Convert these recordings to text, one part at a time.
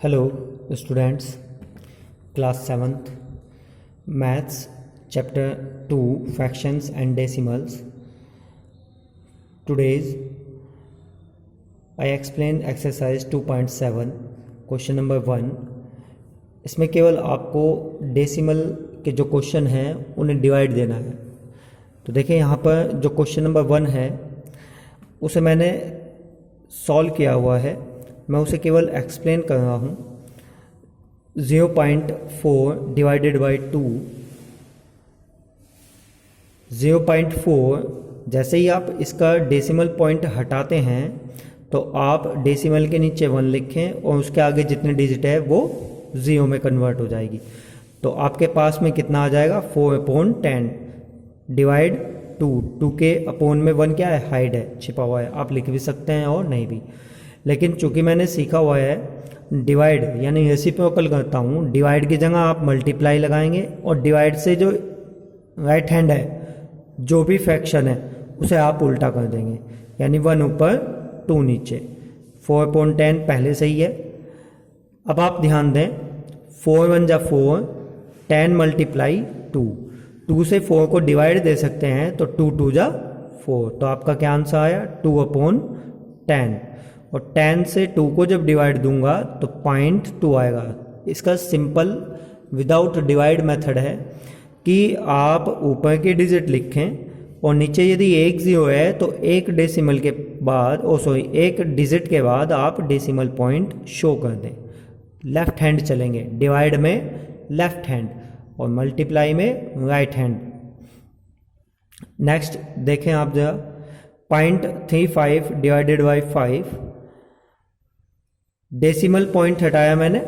Hello students, class 7th maths chapter 2 fractions and decimals. Today's I explain exercise 2.7 question number 1. इसमें केवल आपको decimal के जो question हैं उन्हें डिवाइड देना है. तो देखिए यहाँ पर जो क्वेश्चन नंबर 1 है उसे मैंने सॉल्व किया हुआ है, मैं उसे केवल एक्सप्लेन कर रहा हूँ. 0.4 डिवाइडेड बाई 2. 0.4 जैसे ही आप इसका डेसिमल पॉइंट हटाते हैं तो आप डेसिमल के नीचे 1 लिखें और उसके आगे जितने डिजिट है वो 0 में कन्वर्ट हो जाएगी. तो आपके पास में कितना आ जाएगा 4/10 डिवाइड 2 के अपोन में 1 क्या है, हाइड है, छिपा हुआ है. आप लिख भी सकते हैं और नहीं भी, लेकिन चूंकि मैंने सीखा हुआ है डिवाइड यानी रेसिप्रोकल करता हूँ, डिवाइड की जगह आप मल्टीप्लाई लगाएंगे और डिवाइड से जो राइट हैंड है जो भी फ्रैक्शन है उसे आप उल्टा कर देंगे, यानी 1 ऊपर 2 नीचे. 4/10 पहले से ही है. अब आप ध्यान दें 4 1 जा 4, 10 मल्टीप्लाई 2 से 4 को डिवाइड दे सकते हैं तो 2 2 जा 4. तो आपका क्या आंसर आया 2/10. और 10 से 2 को जब डिवाइड दूंगा तो 0.2 आएगा. इसका सिंपल विदाउट डिवाइड मेथड है कि आप ऊपर के डिजिट लिखें और नीचे यदि 1 0 है तो एक डेसिमल के बाद एक डिजिट के बाद आप डेसिमल पॉइंट शो कर दें. लेफ्ट हैंड चलेंगे, डिवाइड में लेफ्ट हैंड और मल्टीप्लाई में राइट हैंड. नेक्स्ट देखें आप जरा 0.35 डिवाइडेड बाई 5. डेसिमल पॉइंट हटाया मैंने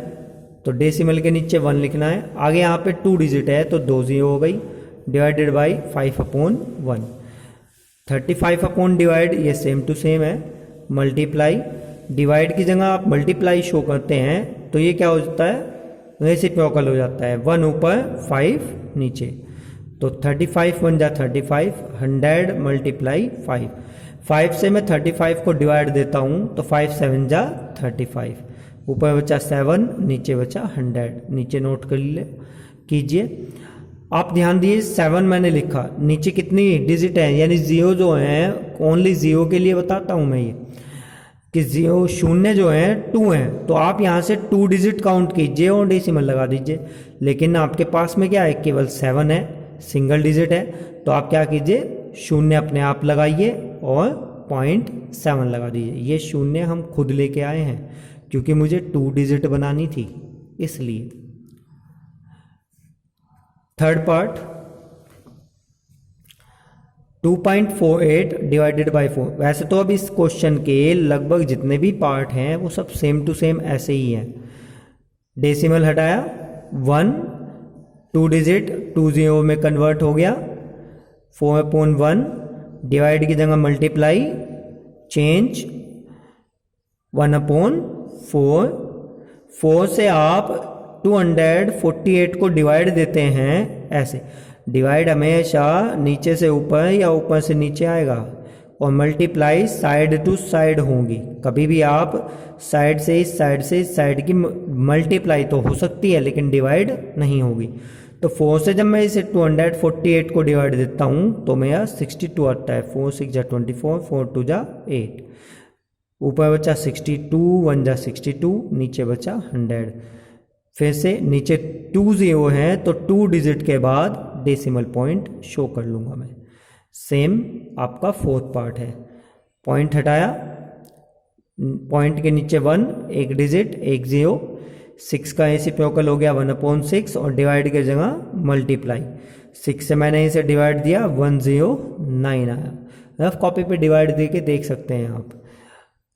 तो डेसिमल के नीचे 1 लिखना है. आगे यहाँ पे 2 डिजिट है तो 2 0 हो गई, डिवाइडेड बाई 5/1. 35 अपॉन डिवाइड ये सेम टू सेम है. मल्टीप्लाई डिवाइड की जगह आप मल्टीप्लाई शो करते हैं तो ये क्या हो जाता है, रेसिप्रोकल हो जाता है. 1 ऊपर 5 नीचे. तो 35 1 जा 35, 100 मल्टीप्लाई 5. 5 से मैं 35 को डिवाइड देता हूँ तो 5 7 जा 35. ऊपर बचा 7, नीचे बचा 100. नीचे नोट कर कीजिए. आप ध्यान दीजिए 7 मैंने लिखा, नीचे कितनी डिजिट है यानी 0 जो है, ओनली 0 के लिए बताता हूँ मैं ये कि 0 शून्य जो है 2 हैं, तो आप यहाँ से 2 डिजिट काउंट कीजिए और डेसिमल लगा दीजिए. लेकिन आपके पास में क्या है, केवल 7 है, सिंगल डिजिट है. तो आप क्या कीजिए, शून्य अपने आप लगाइए और 0.7 लगा दीजिए. ये शून्य हम खुद लेके आए हैं क्योंकि मुझे 2 डिजिट बनानी थी इसलिए. Third part 2.48 divided by 4. वैसे तो अब इस क्वेश्चन के लगभग जितने भी पार्ट हैं वो सब सेम टू सेम ऐसे ही हैं. डेसिमल हटाया 1, 2 डिजिट 2 0 में कन्वर्ट हो गया. 4/1 डिवाइड की जगह मल्टीप्लाई, चेंज 1/4. 4 से आप 248 को डिवाइड देते हैं. ऐसे डिवाइड हमेशा नीचे से ऊपर या ऊपर से नीचे आएगा और मल्टीप्लाई साइड टू साइड होंगी. कभी भी आप साइड से इस साइड की मल्टीप्लाई तो हो सकती है लेकिन डिवाइड नहीं होगी. तो 4 से जब मैं इसे 248 को डिवाइड देता हूँ तो मेरा 62 आता है. 4 6 जा 24, 4 2 जा 8. ऊपर बचा 62, 1 जा 62, नीचे बचा 100. फिर से नीचे 2 0 है तो 2 डिजिट के बाद डेसिमल पॉइंट शो कर लूँगा मैं. सेम आपका फोर्थ पार्ट है. पॉइंट हटाया, पॉइंट के नीचे 1, एक डिजिट 1 0. 6 का रेसिप्रोकल हो गया 1/6 और डिवाइड की जगह मल्टीप्लाई. 6 से मैंने इसे डिवाइड दिया 109 आया. रफ कॉपी पे डिवाइड दे के देख सकते हैं आप.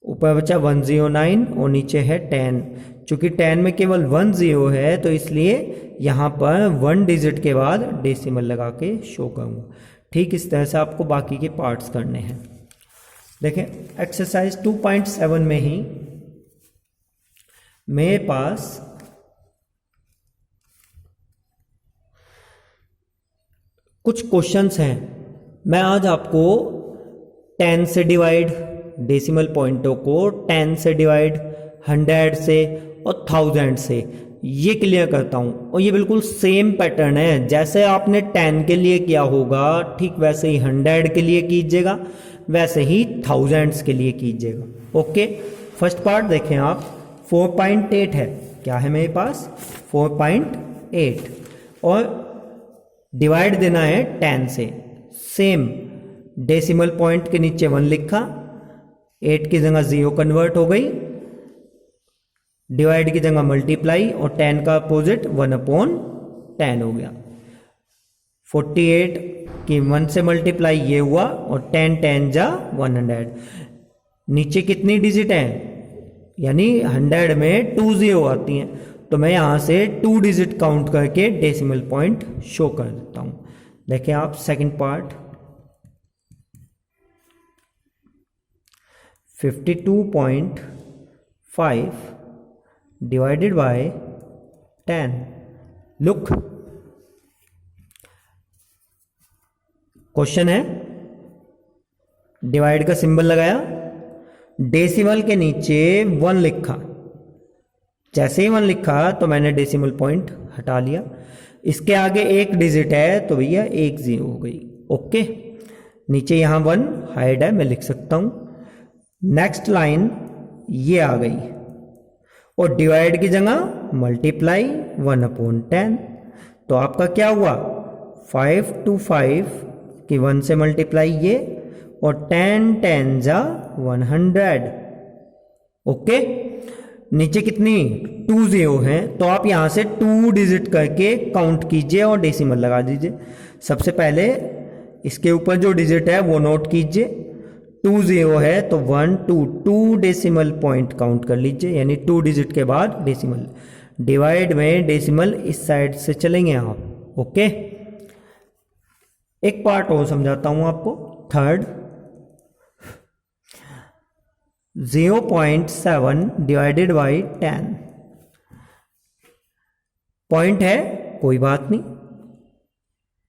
ऊपर बचा 109 और नीचे है 10. चूंकि 10 में केवल 1 0 है तो इसलिए यहाँ पर 1 डिजिट के बाद डेसिमल लगा के शो करूँगा. ठीक इस तरह से आपको बाकी के पार्ट्स करने हैं. देखें एक्सरसाइज 2.7 में ही मेरे पास कुछ क्वेश्चंस हैं. मैं आज आपको 10 से डिवाइड, डेसिमल पॉइंटों को 10 से डिवाइड, 100 से और थाउजेंड से, ये क्लियर करता हूँ। और ये बिल्कुल सेम पैटर्न है, जैसे आपने 10 के लिए किया होगा ठीक वैसे ही 100 के लिए कीजिएगा, वैसे ही थाउजेंड्स के लिए कीजिएगा। ओके, फर्स्ट पार्ट देखें आप, 4.8 है, क्या है मेरे पास 4.8 और डिवाइड देना है 10 से। सेम डेसिमल पॉइंट के नीचे 1 लिखा, 8 की जगह 0 कन्वर्ट हो गई, डिवाइड की जगह मल्टीप्लाई और 10 का अपोजिट 1/10 हो गया। 48 की 1 से मल्टीप्लाई ये हुआ और 10 10 जा 100। नीचे कितनी डिजिट हैं, यानी 100 में 2 0 आती हैं, तो मैं यहां से 2 डिजिट काउंट करके डेसिमल पॉइंट शो कर देता हूं। देखिए आप second part, 52.5 divided by 10। Look, question है, डिवाइड का सिंबल लगाया, डेसिमल के नीचे 1 लिखा, जैसे ही 1 लिखा तो मैंने डेसिमल पॉइंट हटा लिया, इसके आगे एक डिजिट है तो भैया 1 0 हो गई। ओके, नीचे यहां 1 हाइड है, मैं लिख सकता हूं। नेक्स्ट लाइन ये आ गई और डिवाइड की जगह मल्टीप्लाई 1/10, तो आपका क्या हुआ 5 to 5 की 1 से मल्टीप्लाई ये और 10 10 जा 100। ओके, नीचे कितनी 2 0 हैं, तो आप यहां से 2 डिजिट करके काउंट कीजिए और डेसिमल लगा दीजिए। सबसे पहले इसके ऊपर जो डिजिट है वो नोट कीजिए, 2 0 है तो 1 2 2 डेसिमल पॉइंट काउंट कर लीजिए, यानी 2 डिजिट के बाद डेसिमल। डिवाइड में डेसिमल इस साइड से चलेंगे आप। ओके, एक पार्ट और समझाता हूं आपको, थर्ड, 0.7 डिवाइडेड बाई 10। पॉइंट है कोई बात नहीं,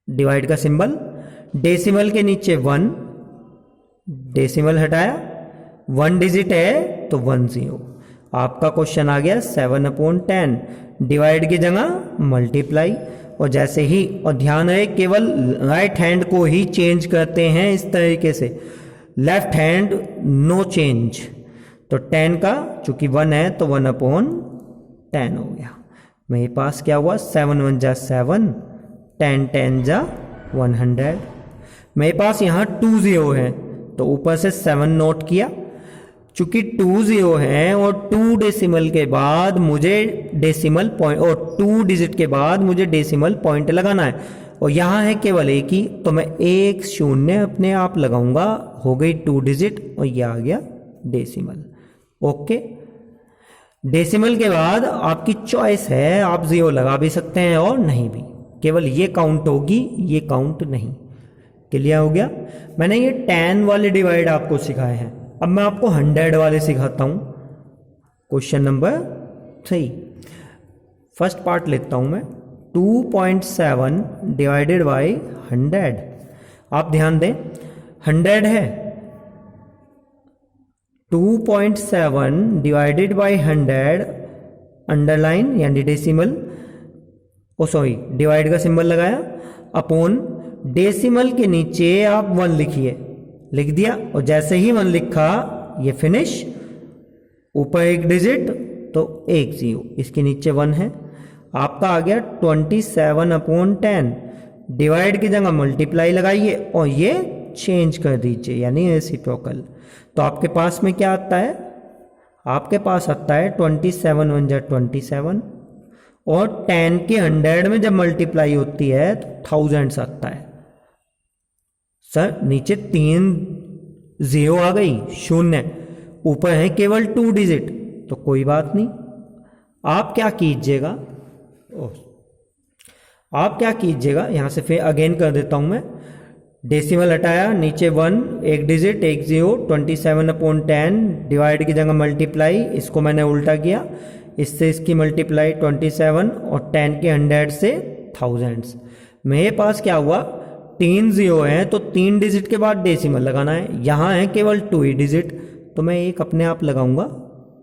डिवाइड का सिंबल, डेसिमल के नीचे 1, डेसिमल हटाया, 1 डिजिट है तो 1 0। आपका क्वेश्चन आ गया 7/10, डिवाइड की जगह मल्टीप्लाई, और जैसे ही, और ध्यान रहे केवल राइट हैंड को ही चेंज करते हैं इस तरीके से, लेफ्ट हैंड नो चेंज। तो 10 का चूंकि 1 है तो 1/10 हो गया। मेरे पास क्या हुआ 7 1 जा 7, 10 10 जा 100। मेरे पास यहाँ 2 0 है तो ऊपर से 7 नोट किया, चूंकि 2 0 है और 2 डेसिमल के बाद मुझे डेसिमल पॉइंट, और 2 डिजिट के बाद मुझे डेसिमल पॉइंट लगाना है, और यहाँ है केवल एक ही, तो मैं 1 0 अपने आप लगाऊंगा, हो गई 2 डिजिट और ये आ गया डेसिमल। ओके, डेसिमल के बाद आपकी चॉइस है, आप 0 लगा भी सकते हैं और नहीं भी, केवल ये काउंट होगी, ये काउंट नहीं। क्लियर हो गया। मैंने ये 10 वाले डिवाइड आपको सिखाए हैं, अब मैं आपको 100 वाले सिखाता हूं। क्वेश्चन नंबर 3, फर्स्ट पार्ट लेता हूं मैं, 2.7 डिवाइडेड बाई 100। आप ध्यान दें 100 है, 2.7 डिवाइडेड बाई 100, अंडरलाइन यानी डेसिमल, ओ सॉरी डिवाइड का सिंबल लगाया, अपॉन डेसिमल के नीचे आप 1 लिखिए, लिख दिया, और जैसे ही 1 लिखा ये फिनिश, ऊपर एक डिजिट तो 1 0, इसके नीचे 1 है, आपका आ गया 27/10। डिवाइड की जगह मल्टीप्लाई लगाइए और ये चेंज कर दीजिए, यानी रेसिप्रोकल। तो आपके पास में क्या आता है, आपके पास आता है 27 1 जा 27, और 10 के 100 में जब मल्टीप्लाई होती है तो थाउजेंड्स आता है। सर नीचे 3 0 आ गई, 0, ऊपर है केवल 2 डिजिट, तो कोई बात नहीं, आप क्या कीजिएगा, आप क्या कीजिएगा, यहां से फिर अगेन कर देता हूं मैं, डेसिमल हटाया, नीचे 1 एक डिजिट 1 0, 27/10, डिवाइड की जगह मल्टीप्लाई, इसको मैंने उल्टा किया, इससे इसकी मल्टीप्लाई 27 और 10 के 100 से थाउजेंड्स। मेरे पास क्या हुआ 3 0 है तो 3 डिजिट के बाद डेसिमल लगाना है, यहाँ है केवल 2 ही डिजिट, तो मैं एक अपने आप लगाऊंगा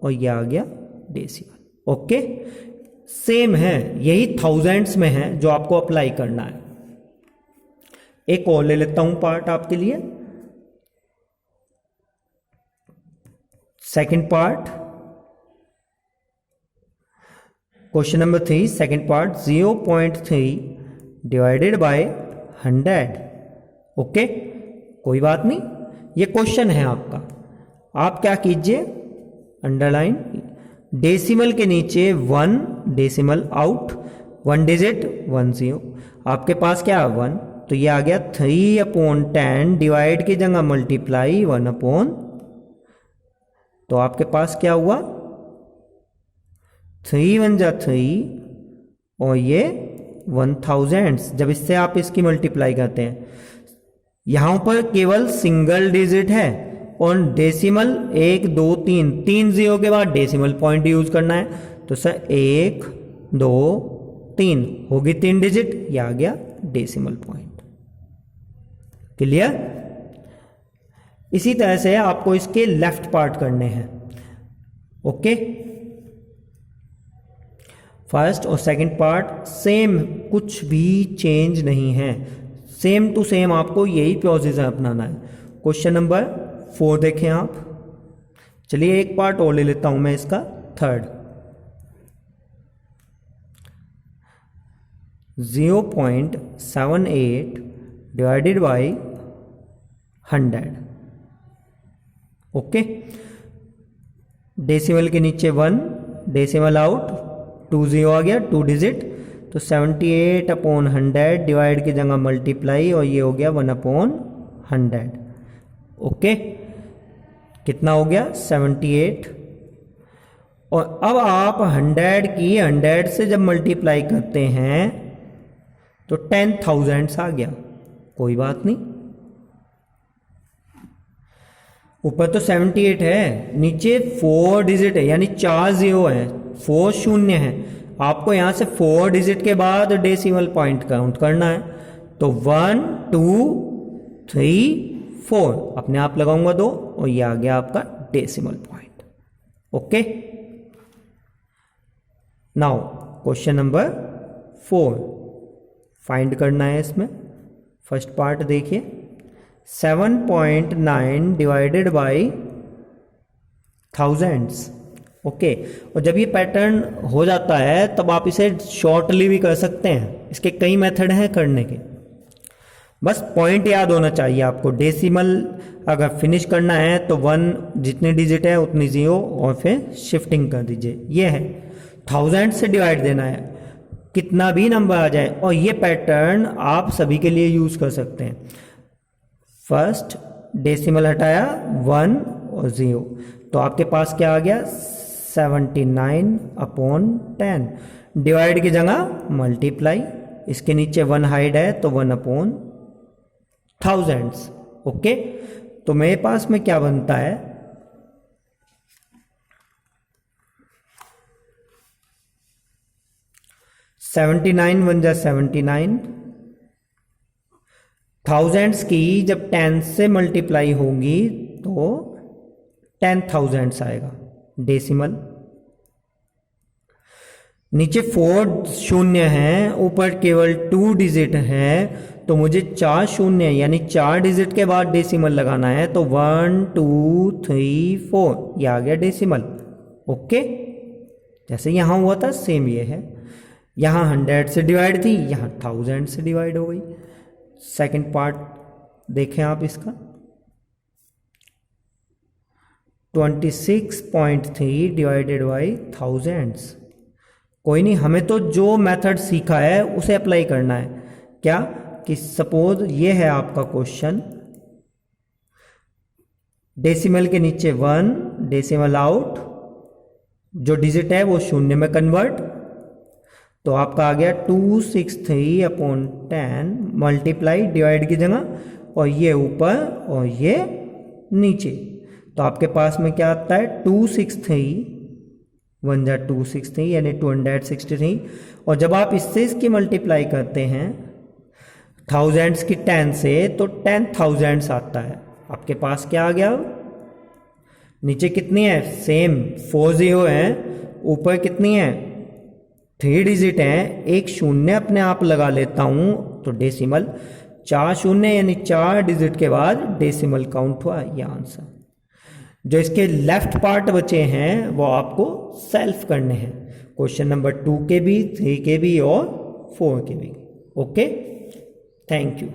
और ये आ गया डेसिमल। ओके, सेम है, यही थाउजेंड्स में है जो आपको अप्लाई करना है। एक और ले लेता हूं पार्ट आपके लिए। Second part, question number 3, second part, 0.3 divided by 100। Okay, कोई बात नहीं, ये क्वेश्चन है आपका। आप क्या कीजिए, अंडरलाइन, डेसिमल के नीचे 1, डेसिमल आउट, 1 डिजिट 1 0, आपके पास क्या है 1, तो ये आ गया 3/10, डिवाइड की जगह मल्टीप्लाई 1/, तो आपके पास क्या हुआ 3 1 जा 3 और ये 1000। जब इससे आप इसकी मल्टीप्लाई करते हैं, यहां पर केवल सिंगल डिजिट है और डेसिमल 1 2 3, 3 0 के बाद डेसिमल पॉइंट यूज करना है, तो सर 1 2 3 होगी 3 डिजिट, ये आ गया डेसिमल पॉइंट। क्लियर? इसी तरह से आपको इसके लेफ्ट पार्ट करने हैं। ओके, फर्स्ट और सेकंड पार्ट सेम, कुछ भी चेंज नहीं है, सेम टू सेम आपको यही प्रोसीजर अपनाना है। क्वेश्चन नंबर 4 देखें आप। चलिए एक पार्ट और ले लेता हूं मैं इसका, third. 0.78 divided by 100। Okay, decimal के नीचे 1, डेसिमल आउट 2 0 आ गया, 2 डिजिट, तो 78/100 डिवाइड की जगह मल्टीप्लाई और ये हो गया 1/100। ओके, कितना हो गया 78। और अब आप 100 की 100 से जब मल्टीप्लाई करते हैं तो 10,000 आ गया, कोई बात नहीं। ऊपर तो 78 है, नीचे 4 डिजिट है, यानी 4 0 है, 4 शून्य है। आपको यहां से 4 डिजिट के बाद डेसिमल पॉइंट काउंट करना है, तो 1 2 3 4 अपने आप लगाऊंगा 2 और ये आ गया आपका decimal point. Okay, now question number 4 find करना है। इसमें फर्स्ट पार्ट देखिए, 7.9 डिवाइडेड बाय थाउजेंड्स। ओके, और जब ये पैटर्न हो जाता है तब आप इसे शॉर्टली भी कर सकते हैं, इसके कई मेथड हैं करने के, बस पॉइंट याद होना चाहिए आपको। डेसिमल अगर फिनिश करना है तो 1 जितनी डिजिट है उतनी 0 और फिर शिफ्टिंग कर दीजिए, ये है। 1000 से डिवाइड देना है, कितना भी नंबर आ जाए, और ये पैटर्न आप सभी के लिए यूज कर सकते हैं। फर्स्ट डेसिमल हटाया 1 और 0, तो आपके पास क्या आ गया 79/10, डिवाइड की जगह मल्टीप्लाई, इसके नीचे 1 हाइड है तो 1/1000। ओके, तो मेरे पास में क्या बनता है 79 1 जा 79, थाउजेंड्स की जब 10 से मल्टीप्लाई होगी तो 10,000 आएगा डेसिमल। नीचे 4 शून्य हैं, ऊपर केवल 2 डिजिट है, तो मुझे 4 शून्य यानी 4 डिजिट के बाद डेसिमल लगाना है, तो 1 2 3 4 ये आ गया डेसिमल। ओके, जैसे यहां हुआ था सेम ये है, यहां 100 से डिवाइड थी, यहां 1000 से डिवाइड हो गई। सेकंड पार्ट देखें आप इसका, 26.3 डिवाइडेड बाई थाउजेंड्स। कोई नहीं, हमें तो जो मेथड सीखा है उसे अप्लाई करना है। क्या कि सपोज ये है आपका क्वेश्चन, डेसिमल के नीचे 1, डेसिमल आउट, जो डिजिट है वो शून्य में कन्वर्ट, तो आपका आ गया 263/10 मल्टीप्लाई डिवाइड की जगह, और ये ऊपर और ये नीचे, तो आपके पास में क्या आता है 263 1 जा 263 यानी 263, और जब आप इससे इसकी मल्टीप्लाई करते हैं थाउजेंड्स की 10 से तो 10,000 आता है। आपके पास क्या आ गया, नीचे कितनी है सेम 4 0 है, ऊपर कितनी है 3 डिजिट हैं, एक शून्य अपने आप लगा लेता हूं तो डेसिमल 4 शून्य यानी 4 डिजिट के बाद डेसिमल काउंट हुआ, ये आंसर। जो इसके लेफ्ट पार्ट बचे हैं वो आपको सेल्फ करने हैं, क्वेश्चन नंबर 2 के भी, 3 के भी और 4 के भी। Okay, thank you.